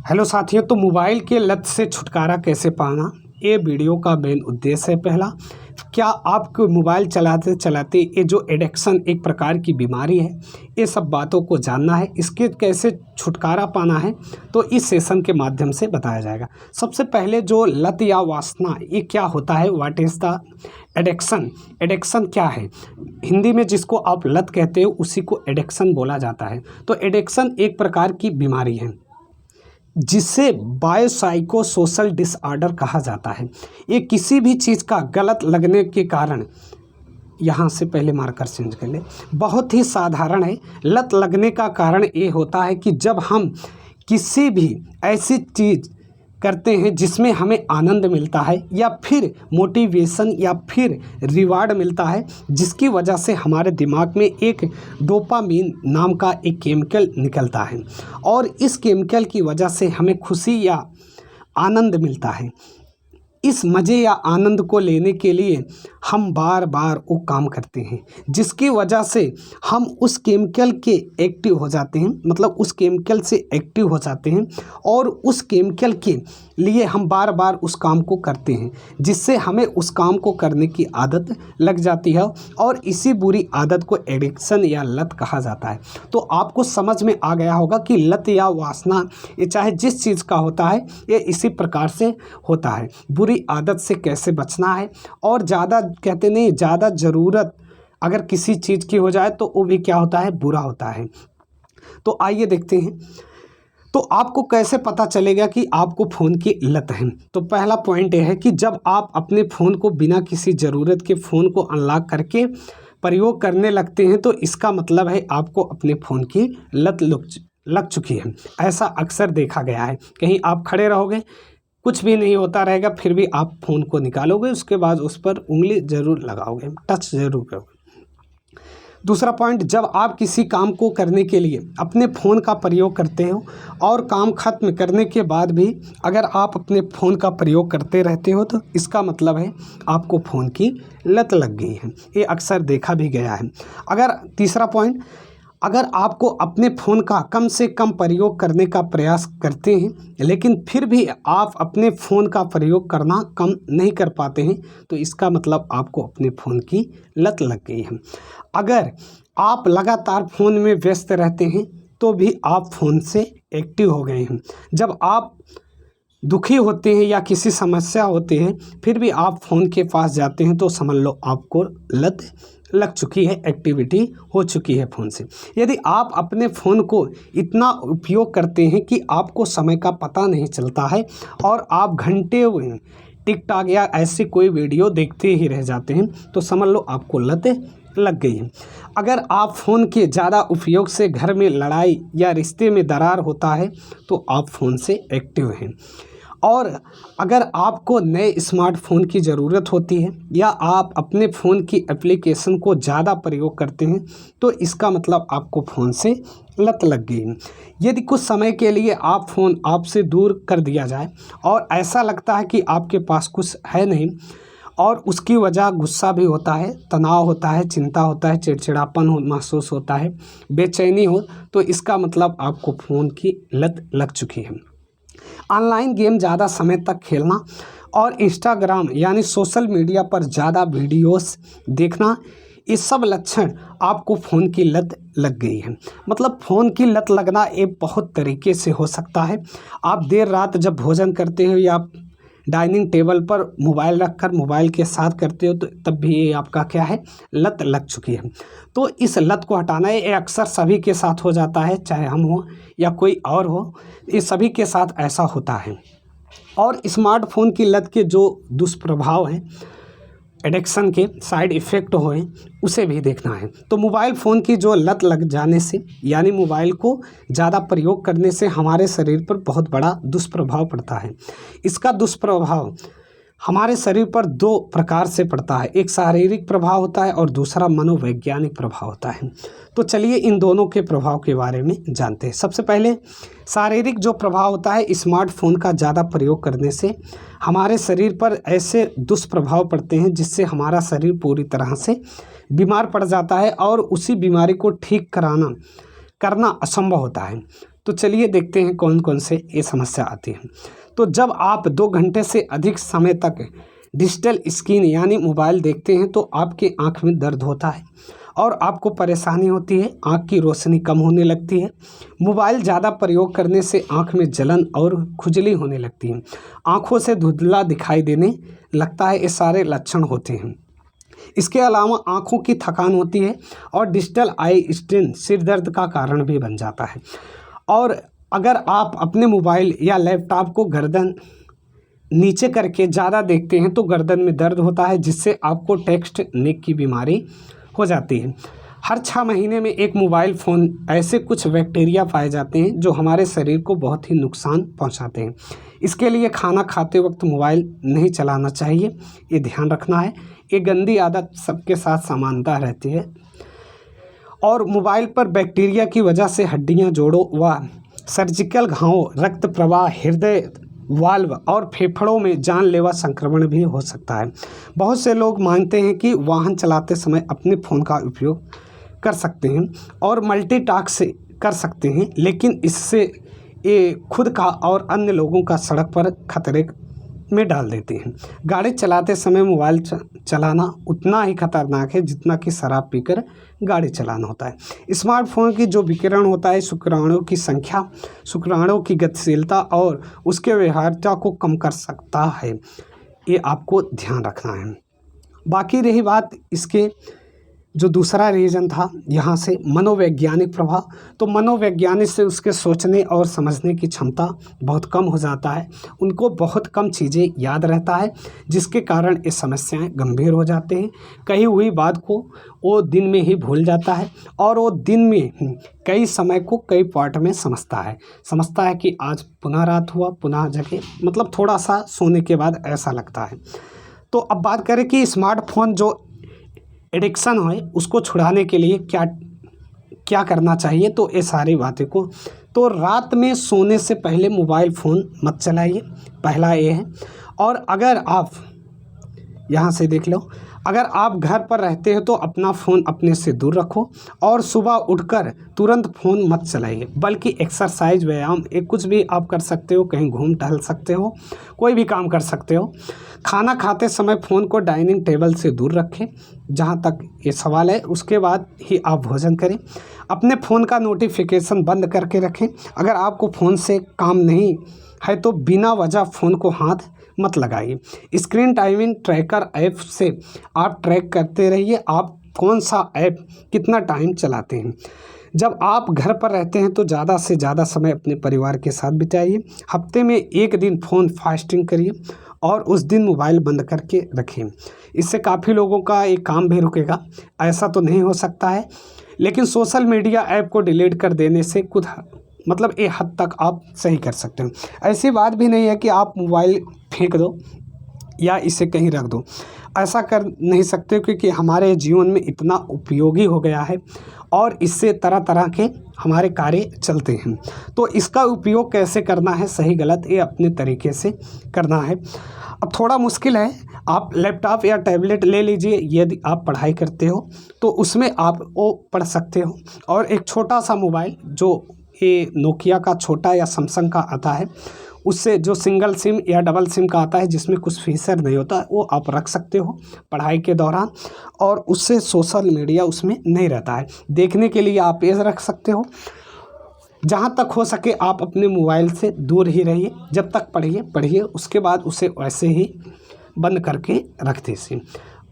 Hello साथियों, तो mobile के लत से छुटकारा कैसे पाना, ये वीडियो का मेन उद्देश्य है। पहला, क्या आपको मोबाइल चलाते चलाते ये जो एडिक्शन एक प्रकार की बीमारी है, ये सब बातों को जानना है। इसके कैसे छुटकारा पाना है तो इस सेशन के माध्यम से बताया जाएगा। सबसे पहले जो लत या वासना, ये क्या होता है, what is the addiction. Addiction क्या है, हिंदी में जिसको आप लत कहते हो उसी को एडिक्शन बोला जाता है। तो एडिक्शन एक प्रकार की बीमारी है जिसे बायोसाइको सोशल डिसऑर्डर कहा जाता है। ये किसी भी चीज़ का गलत लगने के कारण, यहाँ से पहले मार्कर चेंज कर ले, बहुत ही साधारण है। लत लगने का कारण ये होता है कि जब हम किसी भी ऐसी चीज़ करते हैं जिसमें हमें आनंद मिलता है या फिर मोटिवेशन या फिर रिवार्ड मिलता है, जिसकी वजह से हमारे दिमाग में एक डोपामीन नाम का एक केमिकल निकलता है और इस केमिकल की वजह से हमें खुशी या आनंद मिलता है। इस मज़े या आनंद को लेने के लिए हम बार बार वो काम करते हैं, जिसकी वजह से हम उस केमिकल के एक्टिव हो जाते हैं, मतलब उस केमिकल से एक्टिव हो जाते हैं और उस केमिकल के लिए हम बार बार उस काम को करते हैं, जिससे हमें उस काम को करने की आदत लग जाती है और इसी बुरी आदत को एडिक्शन या लत कहा जाता है। तो आपको समझ में आ गया होगा कि लत या वासना, ये चाहे जिस चीज़ का होता है, ये इसी प्रकार से होता है। बुरी आदत से कैसे बचना है, और ज़्यादा कहते नहीं, ज़्यादा ज़रूरत अगर किसी चीज़ की हो जाए तो वो भी क्या होता है, बुरा होता है। तो आइए देखते हैं, तो आपको कैसे पता चलेगा कि आपको फ़ोन की लत है। तो पहला पॉइंट ये है कि जब आप अपने फ़ोन को बिना किसी ज़रूरत के फ़ोन को अनलॉक करके प्रयोग करने लगते हैं, तो इसका मतलब है आपको अपने फ़ोन की लत लग चुकी है। ऐसा अक्सर देखा गया है। कहीं आप खड़े रहोगे, कुछ भी नहीं होता रहेगा, फिर भी आप फ़ोन को निकालोगे, उसके बाद उस पर उंगली ज़रूर लगाओगे, टच ज़रूर करोगे। दूसरा पॉइंट, जब आप किसी काम को करने के लिए अपने फ़ोन का प्रयोग करते हो और काम ख़त्म करने के बाद भी अगर आप अपने फ़ोन का प्रयोग करते रहते हो, तो इसका मतलब है आपको फ़ोन की लत लग गई है। ये अक्सर देखा भी गया है। अगर तीसरा पॉइंट, अगर आपको अपने फ़ोन का कम से कम प्रयोग करने का प्रयास करते हैं लेकिन फिर भी आप अपने फ़ोन का प्रयोग करना कम नहीं कर पाते हैं, तो इसका मतलब आपको अपने फ़ोन की लत लग गई है। अगर आप लगातार फ़ोन में व्यस्त रहते हैं तो भी आप फ़ोन से एक्टिव हो गए हैं। जब आप दुखी होते हैं या किसी समस्या होती है, फिर भी आप फ़ोन के पास जाते हैं, तो समझ लो आपको लत लग चुकी है, एक्टिविटी हो चुकी है फ़ोन से। यदि आप अपने फ़ोन को इतना उपयोग करते हैं कि आपको समय का पता नहीं चलता है और आप घंटे टिकटॉक या ऐसी कोई वीडियो देखते ही रह जाते हैं, तो समझ लो आपको लत लग गई है। अगर आप फ़ोन के ज़्यादा उपयोग से घर में लड़ाई या रिश्ते में दरार होता है, तो आप फ़ोन से एक्टिव हैं। और अगर आपको नए स्मार्टफ़ोन की ज़रूरत होती है या आप अपने फ़ोन की एप्लीकेशन को ज़्यादा प्रयोग करते हैं, तो इसका मतलब आपको फ़ोन से लत लग गई है। यदि कुछ समय के लिए आप फ़ोन आपसे दूर कर दिया जाए और ऐसा लगता है कि आपके पास कुछ है नहीं, और उसकी वजह गुस्सा भी होता है, तनाव होता है, चिंता होता है, चिड़चिड़ापन महसूस होता है, बेचैनी हो, तो इसका मतलब आपको फ़ोन की लत लग चुकी है। ऑनलाइन गेम ज़्यादा समय तक खेलना और इंस्टाग्राम यानी सोशल मीडिया पर ज़्यादा वीडियोस देखना, ये सब लक्षण आपको फ़ोन की लत लग गई है। मतलब फ़ोन की लत लगना एक बहुत तरीके से हो सकता है। आप देर रात जब भोजन करते हो या डाइनिंग टेबल पर मोबाइल रखकर मोबाइल के साथ करते हो, तो तब भी ये आपका क्या है, लत लग चुकी है। तो इस लत को हटाना ये अक्सर सभी के साथ हो जाता है, चाहे हम हो या कोई और हो, ये सभी के साथ ऐसा होता है। और स्मार्टफ़ोन की लत के जो दुष्प्रभाव हैं, एडिक्शन के साइड इफ़ेक्ट हुए, उसे भी देखना है। तो मोबाइल फ़ोन की जो लत लग जाने से, यानी मोबाइल को ज़्यादा प्रयोग करने से हमारे शरीर पर बहुत बड़ा दुष्प्रभाव पड़ता है। इसका दुष्प्रभाव हमारे शरीर पर दो प्रकार से पड़ता है, एक शारीरिक प्रभाव होता है और दूसरा मनोवैज्ञानिक प्रभाव होता है। तो चलिए इन दोनों के प्रभाव के बारे में जानते हैं। सबसे पहले शारीरिक जो प्रभाव होता है, स्मार्टफ़ोन का ज़्यादा प्रयोग करने से हमारे शरीर पर ऐसे दुष्प्रभाव पड़ते हैं जिससे हमारा शरीर पूरी तरह से बीमार पड़ जाता है और उसी बीमारी को ठीक करना असंभव होता है। तो चलिए देखते हैं कौन कौन से ये समस्या आती है। तो जब आप 2 घंटे से अधिक समय तक डिजिटल स्क्रीन यानी मोबाइल देखते हैं तो आपकी आँख में दर्द होता है और आपको परेशानी होती है, आँख की रोशनी कम होने लगती है। मोबाइल ज़्यादा प्रयोग करने से आँख में जलन और खुजली होने लगती है, आँखों से धुंधला दिखाई देने लगता है, ये सारे लक्षण होते हैं। इसके अलावा आँखों की थकान होती है और डिजिटल आई स्ट्रेन सिर दर्द का कारण भी बन जाता है। और अगर आप अपने मोबाइल या लैपटॉप को गर्दन नीचे करके ज़्यादा देखते हैं तो गर्दन में दर्द होता है, जिससे आपको टेक्स्ट नेक की बीमारी हो जाती है। हर 6 महीने में एक मोबाइल फ़ोन ऐसे कुछ बैक्टीरिया पाए जाते हैं जो हमारे शरीर को बहुत ही नुकसान पहुंचाते हैं। इसके लिए खाना खाते वक्त मोबाइल नहीं चलाना चाहिए, ये ध्यान रखना है। ये गंदी आदत सबके साथ समानता रहती है और मोबाइल पर बैक्टीरिया की वजह से हड्डियां, जोड़ों व सर्जिकल घाव, रक्त प्रवाह, हृदय वाल्व और फेफड़ों में जानलेवा संक्रमण भी हो सकता है। बहुत से लोग मानते हैं कि वाहन चलाते समय अपने फ़ोन का उपयोग कर सकते हैं और मल्टीटास्क कर सकते हैं, लेकिन इससे ये खुद का और अन्य लोगों का सड़क पर खतरे में डाल देते हैं। गाड़ी चलाते समय मोबाइल चलाना उतना ही खतरनाक है जितना कि शराब पीकर गाड़ी चलाना होता है। स्मार्टफोन की जो विकिरण होता है शुक्राणुओं की संख्या, शुक्राणुओं की गतिशीलता और उसके व्यवहार्यता को कम कर सकता है, ये आपको ध्यान रखना है। बाकी रही बात इसके जो दूसरा रीज़न था यहाँ से मनोवैज्ञानिक प्रभाव, तो मनोवैज्ञानिक से उसके सोचने और समझने की क्षमता बहुत कम हो जाता है, उनको बहुत कम चीज़ें याद रहता है, जिसके कारण ये समस्याएं गंभीर हो जाते हैं। कही हुई बात को वो दिन में ही भूल जाता है और वो दिन में कई समय को कई पार्ट में समझता है कि आज पुनः रात हुआ, पुनः जगे, मतलब थोड़ा सा सोने के बाद ऐसा लगता है। तो अब बात करें कि स्मार्टफोन जो एडिक्शन है उसको छुड़ाने के लिए क्या क्या करना चाहिए, तो ये सारी बातें को, तो रात में सोने से पहले मोबाइल फ़ोन मत चलाइए, पहला ये है। और अगर आप यहाँ से देख लो, अगर आप घर पर रहते हो तो अपना फ़ोन अपने से दूर रखो और सुबह उठकर तुरंत फ़ोन मत चलाइए, बल्कि एक्सरसाइज, व्यायाम, एक कुछ भी आप कर सकते हो, कहीं घूम टहल सकते हो, कोई भी काम कर सकते हो। खाना खाते समय फ़ोन को डाइनिंग टेबल से दूर रखें, जहाँ तक ये सवाल है, उसके बाद ही आप भोजन करें। अपने फ़ोन का नोटिफिकेशन बंद करके रखें। अगर आपको फ़ोन से काम नहीं है तो बिना वजह फ़ोन को हाथ मत लगाइए। स्क्रीन टाइमिंग ट्रैकर ऐप से आप ट्रैक करते रहिए आप कौन सा ऐप कितना टाइम चलाते हैं। जब आप घर पर रहते हैं तो ज़्यादा से ज़्यादा समय अपने परिवार के साथ बिताइए। हफ्ते में 1 दिन फ़ोन फास्टिंग करिए और उस दिन मोबाइल बंद करके रखें। इससे काफ़ी लोगों का एक काम भी रुकेगा। ऐसा तो नहीं हो सकता है, लेकिन सोशल मीडिया ऐप को डिलीट कर देने से कुछ मतलब एक हद तक आप सही कर सकते हो। ऐसी बात भी नहीं है कि आप मोबाइल फेंक दो या इसे कहीं रख दो, ऐसा कर नहीं सकते, क्योंकि हमारे जीवन में इतना उपयोगी हो गया है और इससे तरह तरह के हमारे कार्य चलते हैं। तो इसका उपयोग कैसे करना है, सही गलत, ये अपने तरीके से करना है। अब थोड़ा मुश्किल है, आप लैपटॉप या टैबलेट ले लीजिए, यदि आप पढ़ाई करते हो तो उसमें आप वो पढ़ सकते हो। और एक छोटा सा मोबाइल जो ये नोकिया का छोटा या सैमसंग का आता है, उससे जो सिंगल सिम या डबल सिम का आता है जिसमें कुछ फीचर नहीं होता, वो आप रख सकते हो पढ़ाई के दौरान, और उससे सोशल मीडिया उसमें नहीं रहता है। देखने के लिए आप ये रख सकते हो। जहाँ तक हो सके आप अपने मोबाइल से दूर ही रहिए, जब तक पढ़िए, उसके बाद उसे वैसे ही बंद करके रख दीजिए।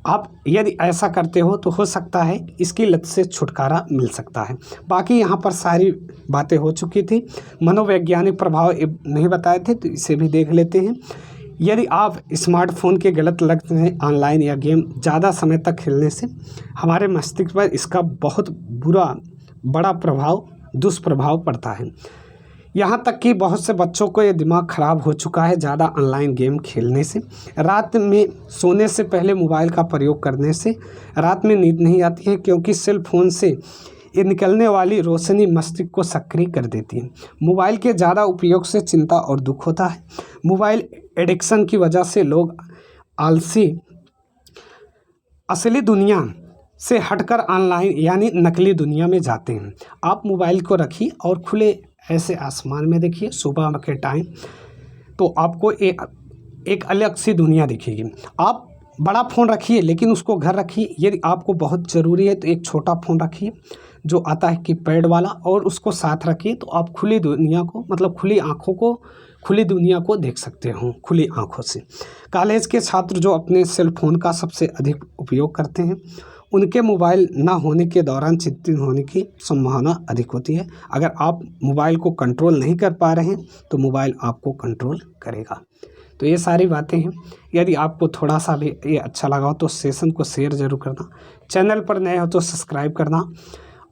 आप यदि ऐसा करते हो तो हो सकता है इसकी लत से छुटकारा मिल सकता है। बाकी यहाँ पर सारी बातें हो चुकी थी, मनोवैज्ञानिक प्रभाव नहीं बताए थे, तो इसे भी देख लेते हैं। यदि आप स्मार्टफोन के गलत लत में ऑनलाइन या गेम ज़्यादा समय तक खेलने से हमारे मस्तिष्क पर इसका बहुत बड़ा दुष्प्रभाव पड़ता है। यहाँ तक कि बहुत से बच्चों को ये दिमाग ख़राब हो चुका है ज़्यादा ऑनलाइन गेम खेलने से। रात में सोने से पहले मोबाइल का प्रयोग करने से रात में नींद नहीं आती है, क्योंकि सेल फोन से ये निकलने वाली रोशनी मस्तिष्क को सक्रिय कर देती है। मोबाइल के ज़्यादा उपयोग से चिंता और दुख होता है। मोबाइल एडिक्शन की वजह से लोग आलसी असली दुनिया से हटकर ऑनलाइन यानी नकली दुनिया में जाते हैं। आप मोबाइल को रखिए और खुले ऐसे आसमान में देखिए सुबह के टाइम, तो आपको एक अलग सी दुनिया दिखेगी। आप बड़ा फ़ोन रखिए लेकिन उसको घर रखिए। यदि आपको बहुत ज़रूरी है तो एक छोटा फ़ोन रखिए जो आता है कीपैड वाला, और उसको साथ रखिए, तो आप खुली दुनिया को, मतलब खुली आँखों को, खुली दुनिया को देख सकते हो खुली आँखों से। कॉलेज के छात्र जो अपने सेल फ़ोन का सबसे अधिक उपयोग करते हैं, उनके मोबाइल ना होने के दौरान चिंतित होने की संभावना अधिक होती है। अगर आप मोबाइल को कंट्रोल नहीं कर पा रहे हैं तो मोबाइल आपको कंट्रोल करेगा। तो ये सारी बातें हैं। यदि आपको थोड़ा सा भी ये अच्छा लगा हो तो सेशन को शेयर ज़रूर करना, चैनल पर नए हो तो सब्सक्राइब करना,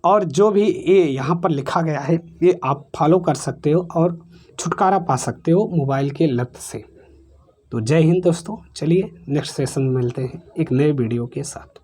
और जो भी ये यहाँ पर लिखा गया है ये आप फॉलो कर सकते हो और छुटकारा पा सकते हो मोबाइल के लत से। तो जय हिंद दोस्तों, चलिए नेक्स्ट सेशन में मिलते हैं एक नए वीडियो के साथ।